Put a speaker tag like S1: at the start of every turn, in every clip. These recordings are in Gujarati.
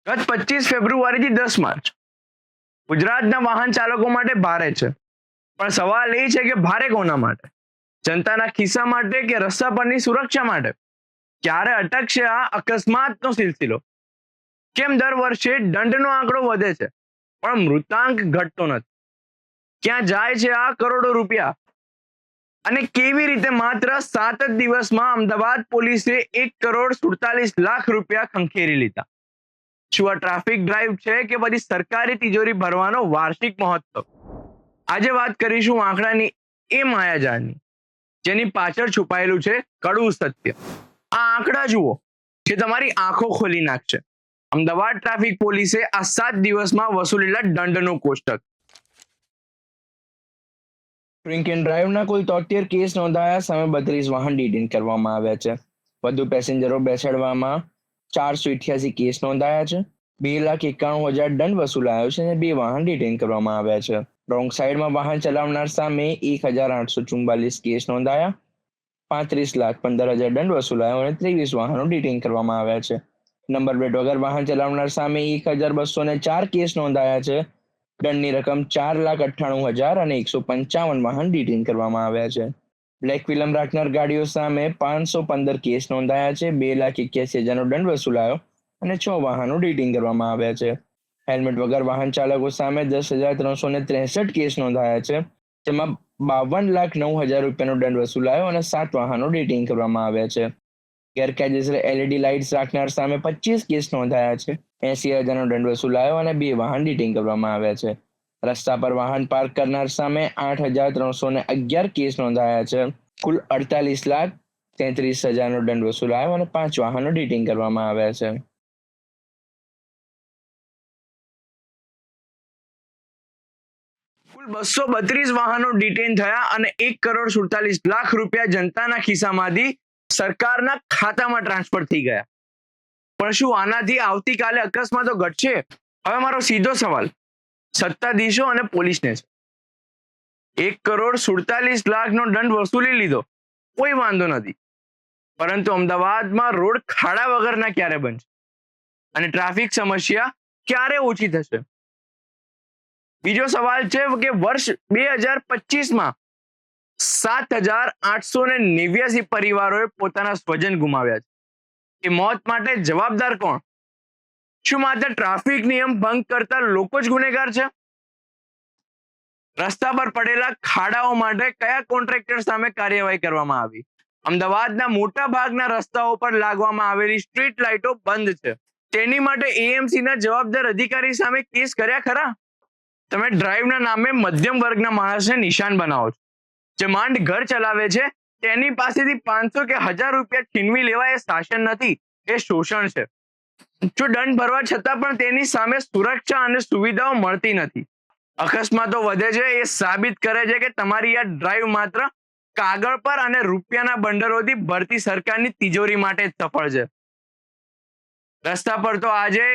S1: ગત 25 ફેબ્રુઆરીથી 10 માર્ચ ગુજરાતના વાહન ચાલકો માટે ભારે છે, પણ સવાલ એ છે કે ભારે કોના માટે? જનતાના ખિસ્સા માટે કે રસ્તા પરની સુરક્ષા માટે? ક્યારે અટકશે આ અકસ્માતનો સિલસિલો? કેમ દર વર્ષે દંડનો આંકડો વધે છે પણ મૃતાંક ઘટતો નથી? ક્યાં જાય છે આ કરોડો રૂપિયા? અને કેવી રીતે માત્ર 7 જ દિવસમાં અમદાવાદ પોલીસે 1,47,00,000 રૂપિયા ખંખેરી લીધા? શું આ ટ્રાફિક ડ્રાઈવ છે કે પછી સરકારી તિજોરી ભરવાનો વાર્ષિક મહોત્સવ? આજે વાત કરીશું આંકડાની એ માયાજાળની જેની પાછળ છુપાયેલું છે કડવું સત્ય. આ આંકડા જુઓ જે તમારી આંખો ખોલી નાખશે. અમદાવાદ ટ્રાફિક પોલીસે આ 7 દિવસમાં વસૂલેલા દંડનું કોષ્ટક.
S2: ડ્રિંક એન્ડ ડ્રાઈવના કુલ 73 કેસ નોંધાયા, સામે 32 વાહન ડિટેન કરવામાં આવ્યા છે. વધુ પેસેન્જરો બેસાડવામાં 488 કેસ નોંધાયા છે. 2,91,000 દંડ વસૂલાયો છે અને 2 વાહન ડિટેન કરવામાં આવ્યા છે. રોંગ સાઈડમાં વાહન ચલાવનાર સામે 1,844 કેસ નોંધાયા, 35,15,000 દંડ વસૂલાયો અને 23 વાહનો ડિટેન કરવામાં આવ્યા છે. નંબર પ્લેટ વગર વાહન ચલાવનાર સામે 1,204 કેસ નોંધાયા છે. દંડની રકમ 4,98,000 અને 155 વાહન ડિટેન કરવામાં આવ્યા છે. બ્લેક ફિલ્મ રાખનાર ગાડીઓ સામે 515 કેસ નોંધાયા છે. 2,81,000નો દંડ વસૂલાયો અને 6 વાહનો ડિટેન કરવામાં આવ્યા છે. હેલ્મેટ વગર વાહન ચાલકો સામે 10,363 કેસ નોંધાયા છે, જેમાં 52,09,000 રૂપિયાનો દંડ વસૂલાયો અને 7 વાહનો ડિટેન કરવામાં આવ્યા છે. ગેરકાયદેસર LED લાઇટ્સ રાખનાર સામે 25 કેસ નોંધાયા છે. 80,000નો દંડ વસૂલાયો અને 2 વાહન ડિટેન કરવામાં આવ્યા છે. રસ્તા પર વાહન પાર્ક કરનાર સામે 8,311 કેસ નોંધાયા છે. કુલ 48,33,000નો દંડ વસૂલાયો અને 5 વાહનો ડિટેન કરવામાં આવ્યા છે.
S1: કુલ 232 વાહનો ડિટેન થયા અને 1,47,00,000 રૂપિયા જનતાના ખિસ્સામાંથી સરકારના ખાતામાં ટ્રાન્સફર થઈ ગયા. પણ શું આનાથી આવતીકાલે અકસ્માતો ઘટશે? હવે મારો સીધો સવાલ સત્તાધીશો અને પોલીસને છે. 1,47,00,000નો દંડ વસૂલી લીધો, કોઈ વાંધો નથી, પરંતુ અમદાવાદમાં રોડ ખાડા વગરના ક્યારે બનશે અને ટ્રાફિક સમસ્યા ક્યારે ઓછી થશે? બીજો સવાલ છે કે વર્ષ 2025માં 7,889 પરિવારોએ પોતાના સ્વજન ગુમાવ્યા છે. એ મોત માટે જવાબદાર કોણ? શું માત્ર ટ્રાફિક નિયમ ભંગ કરતા લોકો જ ગુનેગાર છે? રસ્તા પર પડેલા ખાડાઓ માટે કયા કોન્ટ્રાક્ટર સામે કાર્યવાહી કરવામાં આવી? અમદાવાદના મોટા ભાગના રસ્તાઓ પર લાગવામાં આવેલી સ્ટ્રીટ લાઇટો બંધ છે, તેની માટે AMC ના જવાબદાર અધિકારી સામે કેસ કર્યા ખરા? તમે ડ્રાઈવના નામે મધ્યમ વર્ગના માણસને નિશાન બનાવો છો. જે માંડ ઘર ચલાવે છે તેની પાસેથી 500 કે 1,000 રૂપિયા છીનવી લેવા એ શાસન નથી, એ શોષણ છે. જો દંડ ભરવા છતાં પણ તેની સામે સુરક્ષા અને સુવિધાઓ મળતી નથી, અકસ્માતો વધે છે, એ સાબિત કરે છે કે તમારી આ ડ્રાઈવ માત્ર કાગળ પર અને રૂપિયાના બંડલોથી ભરતી સરકારની તિજોરી માટે જ સફળ છે. રસ્તા પર તો આજે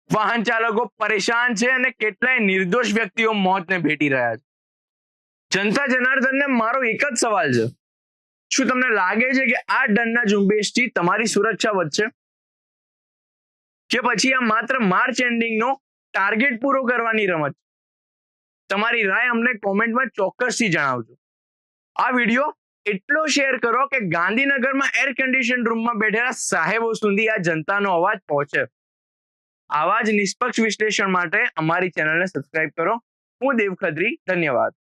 S1: વાહન ચાલકો પરેશાન છે અને કેટલાય નિર્દોષ વ્યક્તિઓ મોતને ભેટી રહ્યા છે. જનતા જનાર્દનને મારો એક જ સવાલ છે, શું તમને લાગે છે કે આ દંડના ઝુંબેશથી તમારી સુરક્ષા વધશે કે પછી આ માત્ર માર્ચ એન્ડિંગનો ટાર્ગેટ પૂરો કરવાની રમત? તમારી રાય અમને કોમેન્ટમાં ચોક્કસથી જણાવજો. આ વિડીયો એટલો શેર કરો કે ગાંધીનગરમાં એર કન્ડિશન રૂમમાં બેઠેલા સાહેબો સુધી આ જનતાનો અવાજ પહોંચે. આવા જ નિષ્પક્ષ વિશ્લેષણ માટે અમારી ચેનલને સબસ્ક્રાઇબ કરો. હું દેવ ખત્રી, ધન્યવાદ.